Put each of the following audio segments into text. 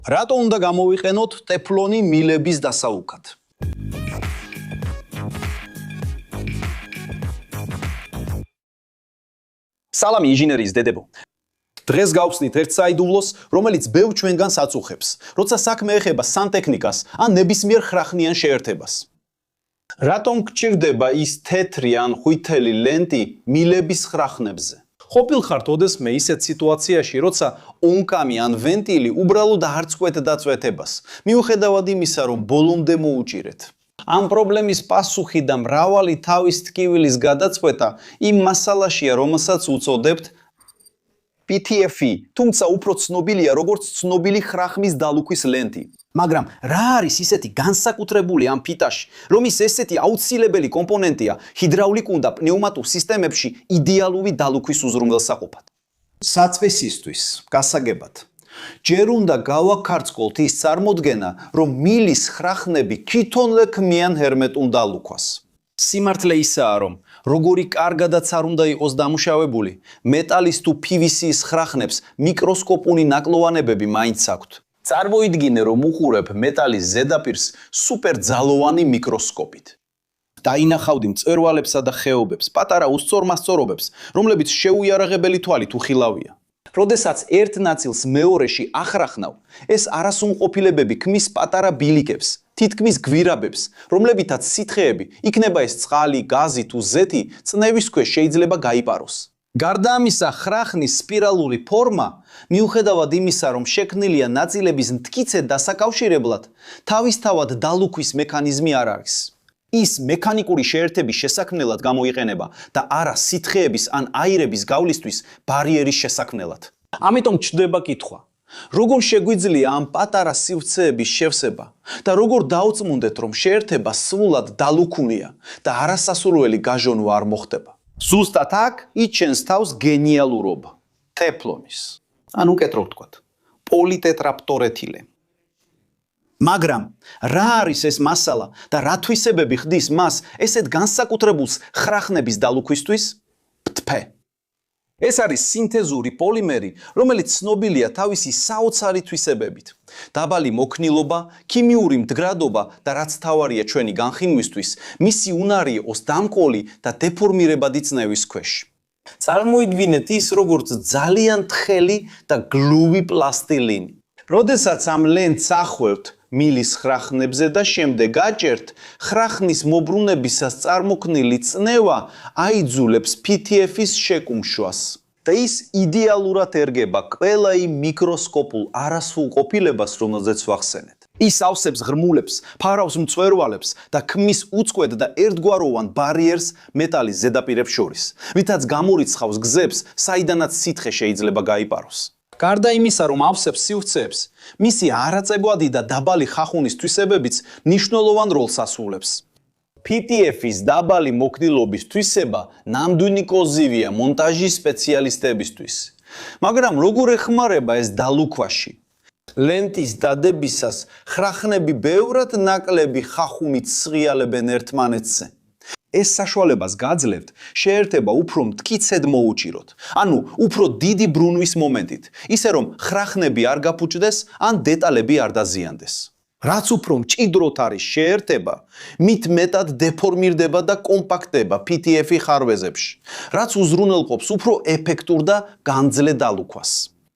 რატო უნდა გამოვიყენოთ ტეფლონი მილების დასაუკად? სალამი ინჟინერიის დედებო. დღეს გავხსნით ერთ საიდუმლოს, რომელიც ბევრ ჩვენგანს აწუხებს, როცა საქმე ეხება სანტექნიკას ან ნებისმიერ ხრახნიან შეერთებას. რატომ გჭირდება ის თეთრი ან ყვითელი ლენტი მილების ხრახნებზე? ყოფილხართ ოდესმე ისეთ სიტუაციაში, როცა ონკამი ან ვენტილი უბრალოდ არ წყვეტდა წვეთებას, მიუხედავად იმისა, რომ ბოლომდე მოუჭირეთ. ამ პრობლემის პასუხი და მრავალი თავის ტკივილის გადაწყვეტა იმ მასალაშია, რომელსაც უწოდებთ PTFE, თუმცა უფრო ცნობილია როგორც ცნობილი ხრახმის დალუქვის ლენტი. მაგრამ რა არის ისეთი განსაკუთრებული ამ ფიტაში, რომ ის ესეთი აუცილებელი კომპონენტია ჰიდრაულიკურ და პნეუმატურ სისტემებში იდეალური დალუქვის უზრუნველსაყოფად? საწვისისთვის, გასაგებად. ჯერ უნდა გავაქარწყლოთ ის წარმოდგენა, რომ მილის ხრახნები თვითონვე ქმნიან ჰერმეტულ დალუქვას. სიმართლე ისაა, რომ როგორი კარგადაც არ უნდა იყოს დამუშავებული, მეტალის თუ PVC-ის ხრახნებს მიკროსკოპული ნაკლოვანებები მაინც აქვთ. წარმოიდგინე, რომ უყურებ მეტალის ზედაპირს სუპერძალოვანი მიკროსკოპით. დაინახავდი მწვერვალებსა და ხეობებს, პატარა უსწორმასწორობებს, რომლებიც შეუიარაღებელი თვალით უხილავია. როდესაც ერთ ნაწილს მეორეში ახრახნავ, ეს არასრულყოფილებები ქმნის პატარა ბილიკებს, თითქმის გვირაბებს, რომლებითაც სითხეები, იქნება ეს წყალი, გაზი თუ ზეთი, წნევის ქვეშ შეიძლება გაიპაროს. გარდა ამისა, ხრახნის სპირალური ფორმა, მიუხედავად იმისა, რომ შექმნილია ნაწილების მტკიცედ დასაკავშირებლად, თავისთავად დალუქვის მექანიზმი არ არის. ის მექანიკური შეერთების შესაქმნელად გამოიყენება და არა სითხეების ან აირების გავლისთვის ბარიერის შესაქმნელად. ამიტომ ჩნდება კითხვა, როგორ შეგვიძლია ამ პატარა სივრცეების შევსება და როგორ დაუწმუნდეთ, რომ შეერთება სრულად დალუქულია და არასასურველი გაჟონვა არ მოხდება. ზუსტად აქ იჩენს თავს გენიალურობა ტეფლონის. ან უკეთრობ ვთქვათ, პოლიტეტრაფტორეთილე. მაგრამ რა არის ეს მასალა და რა თვისებები ხდის მას ესეთ განსაკუთრებულს ხრახნების დალუქვისთვის? PTFE. ეს არის სინთეზური პოლიმერი, რომელიც ცნობილია თავისი საოცარი თვისებებით. დაბალი მოქნილობა, ქიმიური მდგრადობა და რაც თავარია ჩვენი განხილვისთვის, მისი უნარი იყოს დამკოლი და დეფორმირებადი წნევის ქვეშ. წარმოიდგინეთ ის როგორც ძალიან თხელი და გლუვი პლასტილინი. როდესაც ამ ლენტს ახვევთ მილის ხრახნებზე და შემდეგ აჭერთ, ხრახნის მობრუნებისას წარმოქმნილი წნევა აიძულებს PTFE-ის შეკუმშვას. და ის იდეალურად ერგება ყველა იმ მიკროსკოპულ არასრულყოფილებას, რომელზეც ვახსენეთ. ის ავსებს ღრმულებს, ფარავს მწვერვალებს და ქმნის უწყვეტ და ერთგვაროვან ბარიერს მეტალის ზედაპირებს შორის, ვითაც გამორიცხავს გზებს, საიდანაც სითხე შეიძლება გაიპაროს. გარდა იმისა, რომ ავსებს სივრცეებს, მისი არაწეგვადი და დაბალი ხახუნის თვისებებიც მნიშვნელოვან როლს ასრულებს. PTFE-ის დაბალი მოქნილობის თვისება ნამდვილი კოზივია მონტაჟის სპეციალისტებისთვის. მაგრამ როგორ ეხმარება ეს დალუქვაში? ლენტის დადებისას ხრახნები ბევრად ნაკლები ხახუნით სღიალებენ ერთმანეთზე. ეს საშუალებას გაძლევთ, შეერთება უფრო მტკიცედ მოუჭიროთ, ანუ უფრო დიდი ბრუნვის მომენტით, ისე რომ ხრახნები არ გაფუჭდეს ან დეტალები არ დაზიანდეს. რაც უფრო მჭიდროდ არის შეერთება, მით მეტად დეფორმირდება და კომპაქტდება PTFE ხარვეზებში, რაც უზრუნველყოფს უფრო ეფექტურ და განძლე დალუქვას.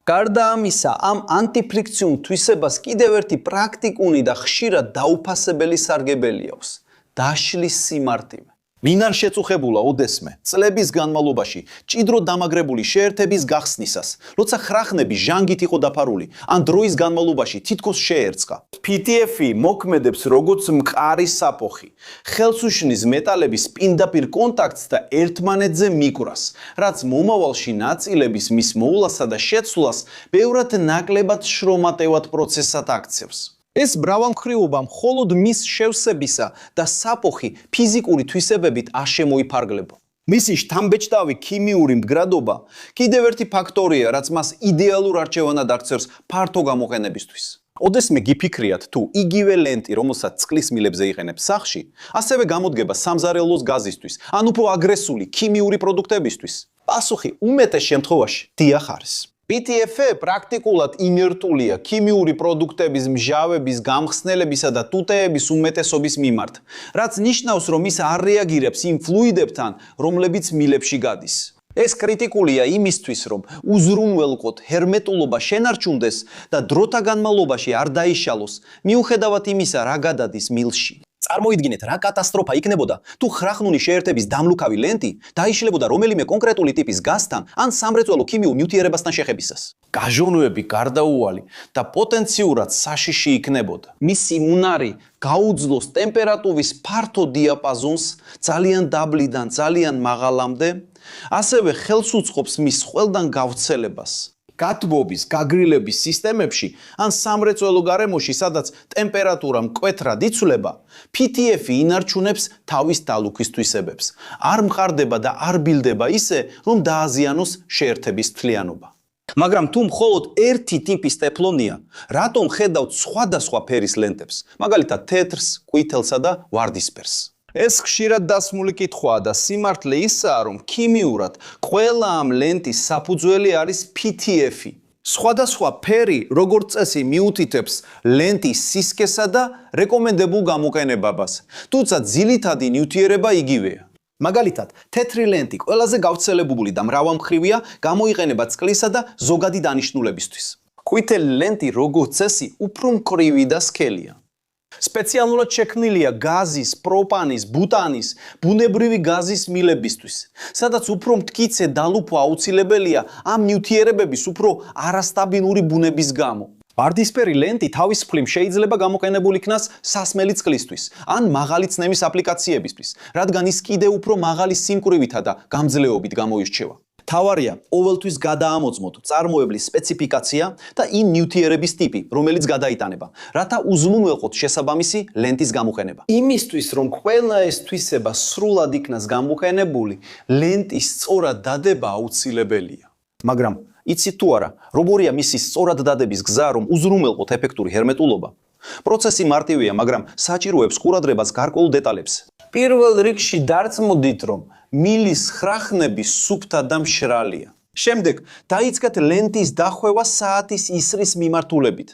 გარდა ამისა, ამ ანტიფრიქციულ თვისებას კიდევ ერთი პრაქტიკული და ხშირად დაუფასებელი სარგებელი აქვს: დაშლის სიმარტივე. ვინ არ შეწუხებულა ოდესმე წლების განმავლობაში ჭიდროდ დამაგრებული შეერთების გახსნისას, როცა ხრახნები ჟანგით იყო დაფარული, ან დროის განმავლობაში თითქოს შეერწყა. PTFE მოქმედებს როგორც მყარი საფოხი, ხელს უშლის მეტალების პირდაპირ კონტაქტს და ერთმანეთზე მიკვრას, რაც მომავალში ნაწილების მის მოვლასა და შეცვლას ბევრად ნაკლებად შრომატევად პროცესად აქცევს. ეს მრავალმხრივობა მხოლოდ მის შევსებისა და საფოხი ფიზიკური თვისებებით არ შემოიფარგლება. მისი შთამბეჭდავი ქიმიური მდგრადობა კიდევ ერთი ფაქტორია, რაც მას იდეალურ არჩევანად აქცევს ფართო გამოყენებისთვის. ოდესმე გიფიქრიათ, თუ იგივე ლენტი, რომელსაც წყლის მილებზე იყენებს სახლში, ასევე გამოდგება სამზარეულოს გაზისთვის, ან უფრო აგრესული ქიმიური პროდუქტებისთვის. პასუხი უმეტეს შემთხვევაში დიახ არის. PTFE პრაქტიკულად ინერტულია ქიმიური პროდუქტების მჟავების, გამხსნელებისა და ტუტეების უმეტესობის მიმართ, რაც ნიშნავს, რომ ის არ რეაგირებს იმ ფლუიდებთან, რომლებიც მილებში გადის. ეს კრიტიკულია იმისთვის, რომ უზრუნველყოთ ჰერმეტულობა შენარჩუნდეს და დროთა განმავლობაში არ დაიშალოს, მიუხედავად იმისა, რა გადადის მილში. წარმოიდგინეთ, რა კატასტროფა იქნებოდა, თუ ხრახნული შეერთების დამლუქავი ლენტი დაიშლებოდა რომელიმე კონკრეტული ტიპის გაზთან ან სამრეწველო ქიმიურ ნივთიერებასთან შეხებისას. გაჟონვები გარდაუვალი და პოტენციურად საშიში იქნებოდა. მისი უნარი გაუძლოს ტემპერატურის ფართო დიაპაზონს ძალიან დაბლიდან ძალიან მაღალამდე, ასევე ხელს უწყობს მის ყველდან გავრცელებას. გათბობის, გაგრილების სისტემებში ან სამრეწველო გარემოში, სადაც ტემპერატურა მკვეთრად იცვლება, PTFE ინარჩუნებს თავის დალუქვის თვისებებს. არ მყარდება და არ ბილდება ისე, რომ დააზიანოს შეერთების თლიანობა. მაგრამ თუ მხოლოდ ერთი ტიპის ტეფლონია, რატომ ხედავთ სხვადასხვა ფერის ლენტებს, მაგალითად თეთრს, ყვითელსა და ვარდისფერს? ეს ხშირად დასმული კითხვაა და სიმართლე ისაა, რომ ქიმიურად ყველა ამ ლენტის საფუძველი არის PTFE. სხვადასხვა ფერი, როგორც წესი, მიუთითებს ლენტის სისქესა და რეკომენდებულ გამოყენებებას, თუმცა ძირითადი ნივთიერება იგივეა. მაგალითად, თეთრი ლენტი ყველაზე გავრცელებული და მრავალმხრივია, გამოიყენება წყლისა და ზოგადი დანიშნულებისთვის. ყვითელი ლენტი, როგორც წესი, უფრო მკვრივი და სქელია. სპეციალურად შექმნილია გაზის, პროპანის, ბუტანის, ბუნებრივი გაზის მილებისთვის, სადაც უფრო მტკიცე დალუფვა აუცილებელია ამ ნივთიერებების უფრო არასტაბილური ბუნების გამო. ვარდისფერი ლენტი თავის მხრივ შეიძლება გამოყენებულ იქნას სასმელი წყლისთვის ან მაღალი წნევის აპლიკაციებისთვის, რადგან ის კიდევ უფრო მაღალი სიმკვრივითა და გამძლეობით გამოირჩევა. თავარია ყოველთვის გადაამოწმოთ წარმოებლის სპეციფიკაცია და იმ ნივთიერების ტიპი, რომელიც გადაიტანება, რათა უზრუნველყოთ შესაბამისი ლენტის გამოყენება. იმისთვის, რომ ყველა ეს თვისება სრულად იქნას გამოყენებული, ლენტის სწორად დადება აუცილებელია. მაგრამ იცით თუ არა, როგორია მისი სწორად დადების გზა, რომ უზრუნველყოთ ეფექტური ჰერმეტულობა? პროცესი მარტივია, მაგრამ საჭიროებს ყურადღებას გარკვეულ დეტალებს. პირველ რიგში დარწმუნდით, რომ მილის ხრახნები სუფთა და მშრალია. შემდეგ დაიწყეთ ლენტის დახვევა საათის ისრის მიმართულებით.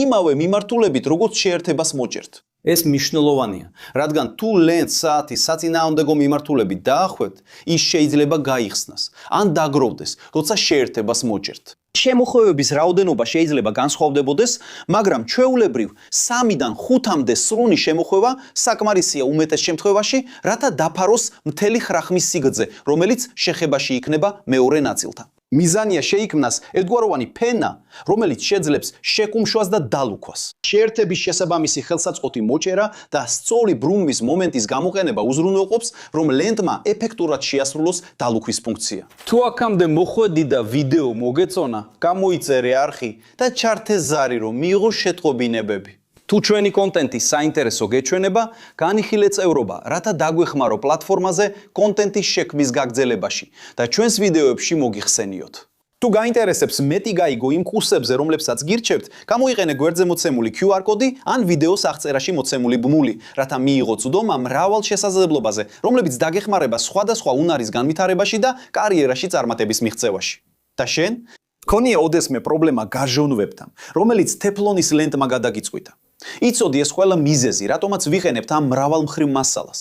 იმავე მიმართულებით, როგორც შეერთებას მოჭერთ. ეს მნიშვნელოვანია, რადგან თუ ლენტს საათის საწინააღმდეგო მიმართულებით დაახვევთ, ის შეიძლება გაიხსნას ან დაგროვდეს, როცა შეერთებას მოჭერთ. შემოხვევების რაოდენობა შეიძლება განსხვავდებოდეს, მაგრამ ჩვეულებრივ 3-დან 5-მდე სრული შემოხვევა საკმარისია უმეტეს შემთხვევაში, რათა დაფაროს მთელი ხრახმის სიგრძე, რომელიც შეხებაში იქნება მეორე ნაწილთან. მიზანია შეიქმნას ერთგვაროვანი ფენა, რომელიც შეძლებს შეკუმშვას და დალუქვას. შეერთების შესაბამისი ხელსაწყოთი მოჭერა და სწორი ბრუნვის მომენტის გამოყენება უზრუნველყოფს, რომ ლენტმა ეფექტურად შეასრულოს დალუქვის ფუნქცია. თუ აქამდე მოხვედი და ვიდეო მოგეწონა, გამოიწერე არხი და ჩართე ზარი, რომ მიიღო შეტყობინებები. თუ ჩვენი კონტენტი საინტერესო გეჩვენება, განიხილე წევრობა, რათა დაგვეხმარო პლატფორმაზე კონტენტის შექმნის გაგრძელებაში და ჩვენს ვიდეოებში მოგიხსენიოთ. თუ გაინტერესებს მეტი გაიგო იმ კურსებზე, რომლებსაც გირჩევთ, გამოიყენე გვერდზე მოცემული QR კოდი ან ვიდეოს აღწერაში მოცემული ბმული, რათა მიიღო წვდომა მრავალ შესაძლებლობაზე, რომლებიც დაგეხმარება სხვადასხვა უნარის განვითარებაში და კარიერაში წარმატების მიღწევაში. და შენ? გქონია ოდესმე პრობლემა გაჟონვებთან, რომელიც თეფლონის ლენტმა გადაგიწყვიტა. იცოდი ეს ყველა მიზეზი, რატომაც ვიყენებთ ამ მრავალმხრივ მასალას.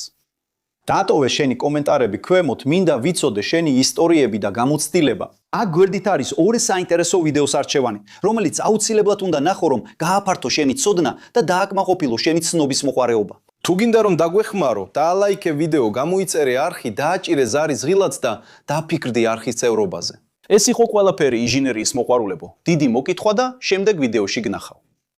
დატოვე შენი კომენტარები ქვემოთ, მინდა ვიცოდე შენი ისტორიები და გამოცდილება. აქ გვერდით არის ორი საინტერესო ვიდეოს არჩევანი, რომელიც აუცილებლად უნდა ნახო, რომ გააფართო შენი ცოდნა და დააკმაყოფილო შენი ცნობის მოყვარეობა. თუ გინდა რომ დაგვეხმარო, დაალაიქე ვიდეო, გამოიწერე არხი, დააჭირე ზარი ზღილად და დაფიქრდი არხის წევრობაზე. ეს იყო ყველაფერი ინჟინერიის მოყვარულებო. დიდი მოკითხვა და შემდეგ ვიდეოში გნახავ.